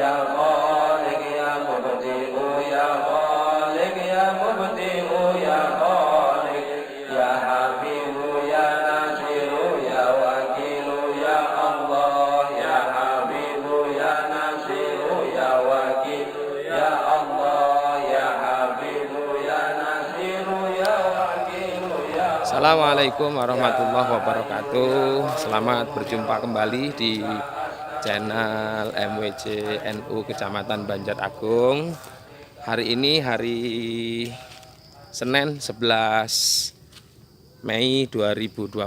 ya Khaliq ya Mubdi'u ya Khaliq ya Mubdi'u ya Khaliq ya Hafizu ya Nasiru ya Wakilu ya Allah ya Hafizu ya Nasiru ya Wakilu ya Allah ya Hafizu ya Nasiru ya Wakilu ya Allah. Assalamualaikum warahmatullahi wabarakatuh. Selamat berjumpa kembali di channel MWC NU Kecamatan Banjar Agung. Hari ini hari Senin 11 Mei 2020,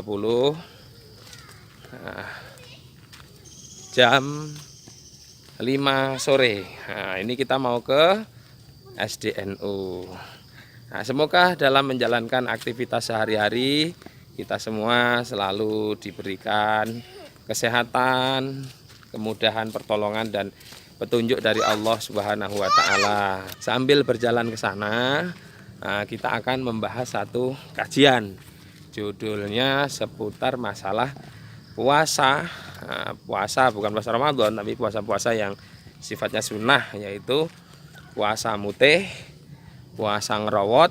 jam 5 sore. Nah, ini kita mau ke SDNU. Nah, semoga dalam menjalankan aktivitas sehari-hari kita semua selalu diberikan kesehatan, kemudahan, pertolongan dan petunjuk dari Allah Subhanahu wa taala. Sambil berjalan ke sana, kita akan membahas satu kajian. Judulnya seputar masalah puasa. Puasa bukan puasa Ramadan, tapi puasa-puasa yang sifatnya sunnah, yaitu puasa mutih, puasa ngerowot.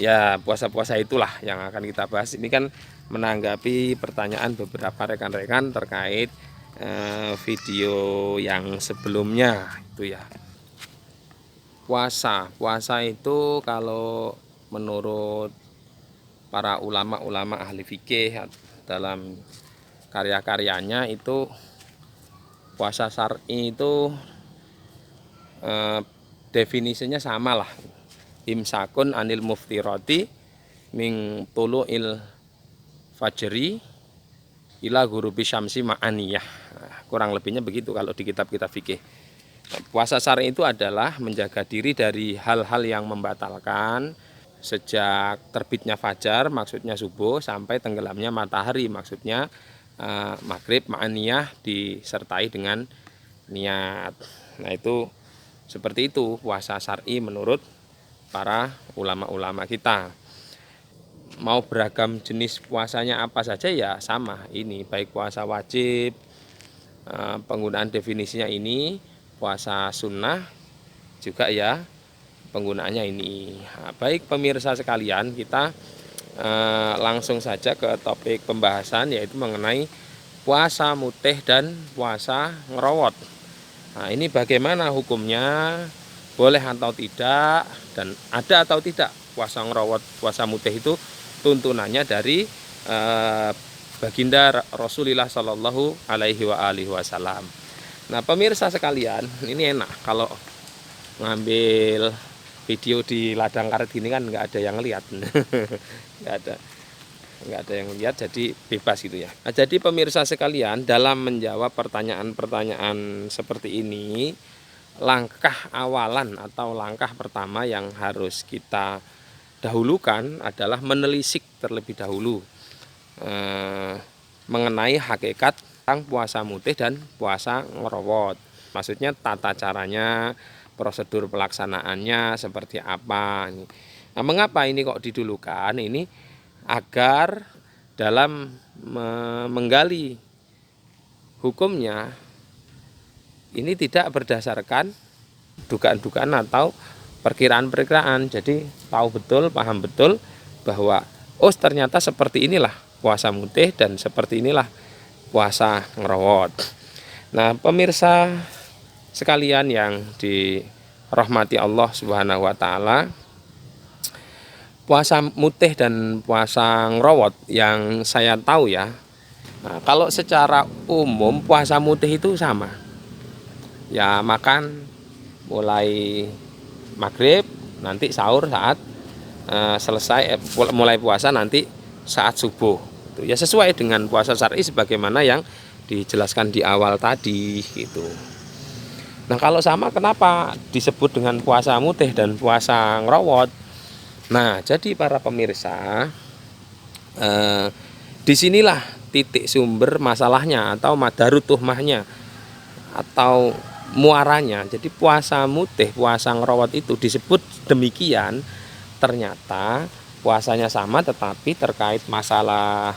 Ya, puasa-puasa itulah yang akan kita bahas. Ini kan menanggapi pertanyaan beberapa rekan-rekan terkait video yang sebelumnya itu ya. Puasa itu kalau menurut para ulama-ulama ahli fikih dalam karya-karyanya itu puasa syar'i itu definisinya sama lah, imsakun anil muftirati min tulu'il fajri ila ghurubi syamsi ma'aniyah. Kurang lebihnya begitu kalau di kitab-kitab fikih. Puasa syar'i itu adalah menjaga diri dari hal-hal yang membatalkan sejak terbitnya fajar, maksudnya subuh, sampai tenggelamnya matahari, maksudnya maghrib ma'aniyah disertai dengan niat. Nah, itu seperti itu puasa syar'i menurut para ulama-ulama kita. Mau beragam jenis puasanya apa saja ya sama ini, baik puasa wajib, penggunaan definisinya ini, puasa sunnah juga ya penggunaannya ini. Nah, baik pemirsa sekalian, kita langsung saja ke topik pembahasan, yaitu mengenai puasa mutih dan puasa ngerowot. Nah, ini bagaimana hukumnya, boleh atau tidak, dan ada atau tidak puasa ngerowot, puasa mutih itu tuntunannya dari baginda Rasulullah Shallallahu Alaihi Wasallam. Nah, pemirsa sekalian, ini enak kalau ngambil video di ladang karet gini kan nggak ada yang lihat, nggak ada yang lihat, jadi bebas gitu ya. Nah, jadi pemirsa sekalian, dalam menjawab pertanyaan-pertanyaan seperti ini, langkah awalan atau langkah pertama yang harus kita dahulukan adalah menelisik terlebih dahulu mengenai hakikat tentang puasa mutih dan puasa ngerowot. Maksudnya tata caranya, prosedur pelaksanaannya seperti apa. Nah, mengapa ini kok didulukan? Ini agar dalam menggali hukumnya ini tidak berdasarkan dugaan-dugaan atau perkiraan-perkiraan. Jadi tahu betul, paham betul bahwa oh ternyata seperti inilah puasa mutih dan seperti inilah puasa ngerowot. Nah, pemirsa sekalian yang dirahmati Allah Subhanahu wa taala, puasa mutih dan puasa ngerowot yang saya tahu ya, nah, kalau secara umum puasa mutih itu sama ya, makan mulai maghrib, nanti sahur saat selesai, mulai puasa nanti saat subuh. Itu ya sesuai dengan puasa syar'i sebagaimana yang dijelaskan di awal tadi gitu. Nah, kalau sama kenapa disebut dengan puasa mutih dan puasa ngerowot? Nah, jadi para pemirsa, disinilah titik sumber masalahnya atau madarut tuhmahnya atau muaranya. Jadi puasa mutih, puasa ngerowot itu disebut demikian, ternyata puasanya sama tetapi terkait masalah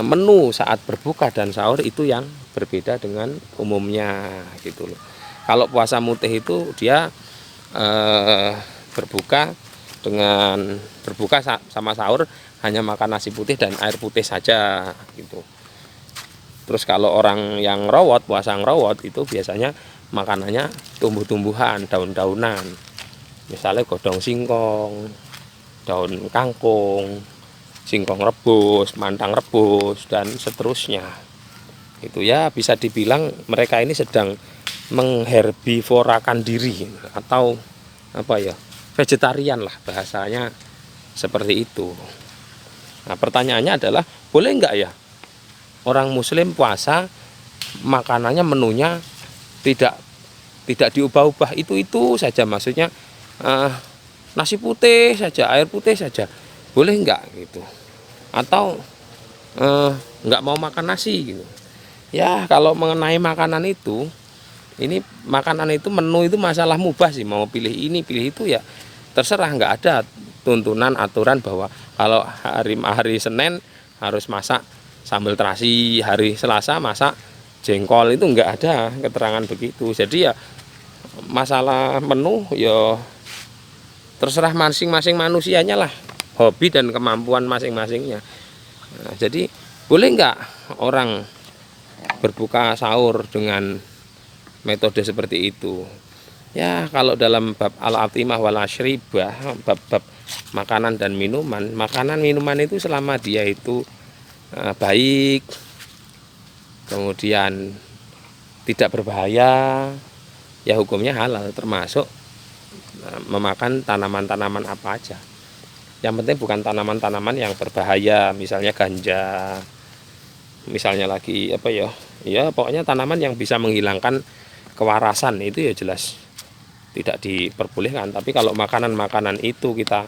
menu saat berbuka dan sahur itu yang berbeda dengan umumnya gitu loh. Kalau puasa mutih itu dia berbuka sama sahur hanya makan nasi putih dan air putih saja gitu. Terus kalau orang yang rawat, puasa ngerawat itu biasanya makanannya tumbuh-tumbuhan, daun-daunan. Misalnya godong singkong, daun kangkung, singkong rebus, mantang rebus, dan seterusnya. Itu ya bisa dibilang mereka ini sedang mengherbivorakan diri atau apa ya, vegetarian lah bahasanya, seperti itu. Nah pertanyaannya adalah boleh nggak ya orang muslim puasa makanannya menunya tidak diubah-ubah, itu saja, maksudnya nasi putih saja, air putih saja, boleh nggak gitu? Atau nggak mau makan nasi gitu? Ya kalau mengenai makanan itu, ini makanan itu, menu itu masalah mubah sih, mau pilih ini pilih itu ya terserah, nggak ada tuntunan aturan bahwa kalau hari Senin harus masak sambal terasi, hari Selasa masak jengkol, itu nggak ada keterangan begitu. Jadi ya masalah menu ya terserah masing-masing manusianya lah, hobi dan kemampuan masing-masingnya. Nah, jadi boleh nggak orang berbuka sahur dengan metode seperti itu? Ya kalau dalam bab al-atimah wal asyribah, bab makanan dan minuman, makanan minuman itu selama dia itu baik, kemudian tidak berbahaya, ya hukumnya halal, termasuk memakan tanaman-tanaman apa aja. Yang penting bukan tanaman-tanaman yang berbahaya, misalnya ganja, misalnya lagi apa ya, ya pokoknya tanaman yang bisa menghilangkan kewarasan itu ya jelas tidak diperbolehkan. Tapi kalau makanan-makanan itu kita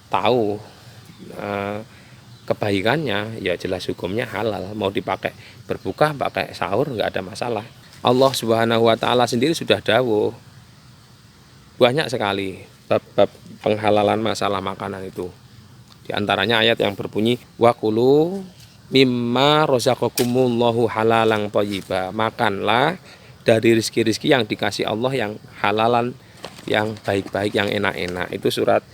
tahu kebaikannya, ya jelas hukumnya halal, mau dipakai berbuka, pakai sahur, nggak ada masalah. Allah Subhanahu wa Ta'ala sendiri sudah dawuh banyak sekali bab-bab penghalalan masalah makanan itu. Di antaranya ayat yang berbunyi wa kulu mimma razaqakumullahu halalan thayyiba, makanlah dari rizki-rizki yang dikasih Allah yang halalan, yang baik-baik, yang enak-enak. Itu surat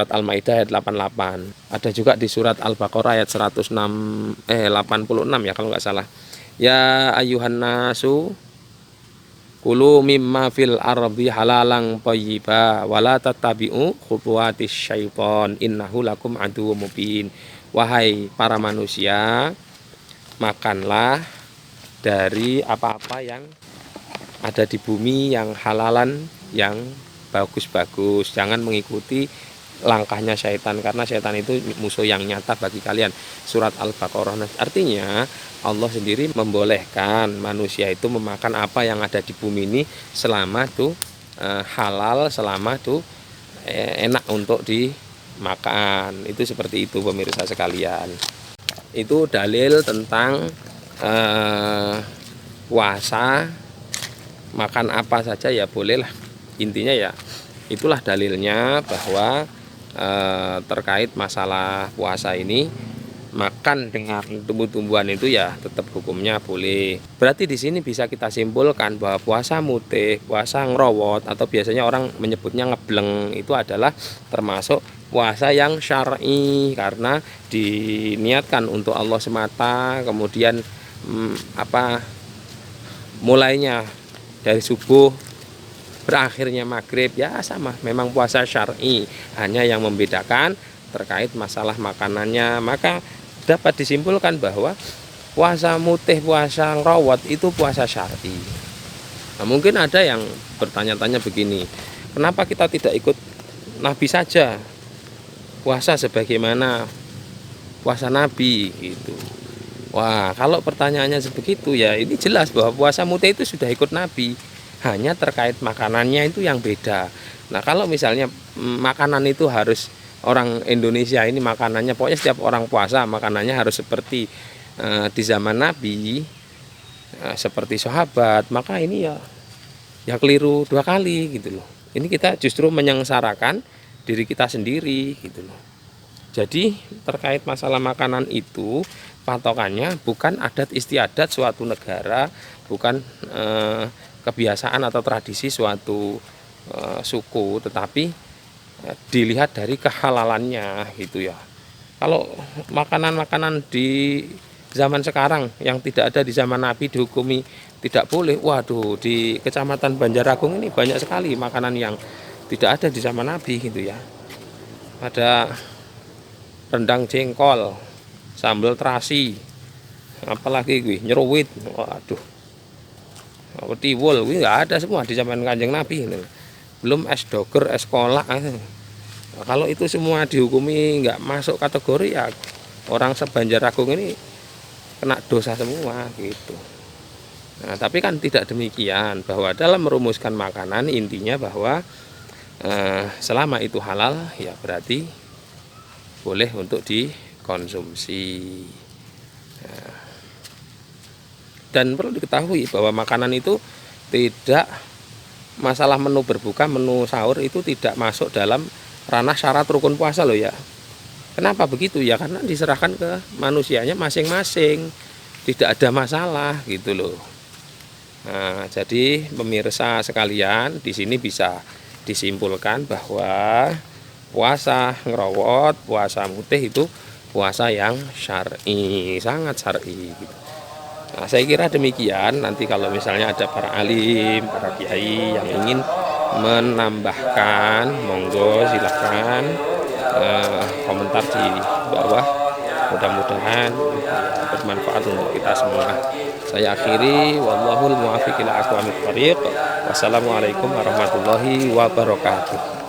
Al-Maidah ayat 88. Ada juga di surat Al-Baqarah ayat 86 ya kalau nggak salah. Ya ayuhan nasu kulu mimma fil ardi halalang thayyiba wala tattabi'u khutuwatis syaiton innahu lakum aduwwum mubin. Wahai para manusia, makanlah dari apa-apa yang ada di bumi yang halalan, yang bagus-bagus. Jangan mengikuti langkahnya syaitan, karena syaitan itu musuh yang nyata bagi kalian. Surat Al-Baqarah. Artinya Allah sendiri membolehkan manusia itu memakan apa yang ada di bumi ini selama itu halal, selama itu enak untuk dimakan. Itu seperti itu pemirsa sekalian. Itu dalil tentang puasa, makan apa saja ya bolehlah. Intinya ya itulah dalilnya bahwa terkait masalah puasa ini, makan dengan tumbuh-tumbuhan itu ya tetap hukumnya boleh. Berarti di sini bisa kita simpulkan bahwa puasa mutih, puasa ngerowot, atau biasanya orang menyebutnya ngebleng, itu adalah termasuk puasa yang syar'i, karena diniatkan untuk Allah semata. Kemudian mulainya dari subuh berakhirnya maghrib ya sama, memang puasa syar'i, hanya yang membedakan terkait masalah makanannya. Maka dapat disimpulkan bahwa puasa mutih, puasa ngerawat itu puasa syar'i. Nah, mungkin ada yang bertanya-tanya begini, kenapa kita tidak ikut Nabi saja, puasa sebagaimana puasa Nabi gitu. Wah, kalau pertanyaannya sebegitu ya ini jelas bahwa puasa mutih itu sudah ikut Nabi, hanya terkait makanannya itu yang beda. Nah kalau misalnya makanan itu harus, orang Indonesia ini makanannya pokoknya setiap orang puasa makanannya harus seperti di zaman Nabi, seperti sahabat, maka ini ya keliru dua kali gitu loh. Ini kita justru menyengsarakan diri kita sendiri gitu loh. Jadi terkait masalah makanan itu patokannya bukan adat istiadat suatu negara, bukan kebiasaan atau tradisi suatu suku, tetapi dilihat dari kehalalannya gitu ya. Kalau makanan-makanan di zaman sekarang yang tidak ada di zaman Nabi dihukumi tidak boleh, waduh, di Kecamatan Banjaragung ini banyak sekali makanan yang tidak ada di zaman Nabi gitu ya. Ada rendang jengkol, sambal terasi, apalagi gue nyerowit, waduh, tiwul, gue nggak ada semua di zaman Kanjeng Nabi ini. Belum es doger, es kolak. Kalau itu semua dihukumi nggak masuk kategori, ya orang seBanjaragung ini kena dosa semua gitu. Nah, tapi kan tidak demikian, bahwa dalam merumuskan makanan intinya bahwa selama itu halal ya berarti boleh untuk dikonsumsi. Dan perlu diketahui bahwa makanan itu tidak, masalah menu berbuka, menu sahur itu tidak masuk dalam ranah syarat rukun puasa loh ya. Kenapa begitu ya? Karena diserahkan ke manusianya masing-masing, tidak ada masalah gitu loh. Nah, jadi pemirsa sekalian, di sini bisa disimpulkan bahwa puasa ngerowot, puasa mutih itu puasa yang syar'i, sangat syar'i gitu. Nah, saya kira demikian. Nanti kalau misalnya ada para alim, para kiai yang ingin menambahkan, monggo silahkan komentar di bawah. Mudah-mudahan bermanfaat untuk kita semua. Saya akhiri, wallahul muwaffiq ila aqwamit thoriq. Wassalamualaikum warahmatullahi wabarakatuh.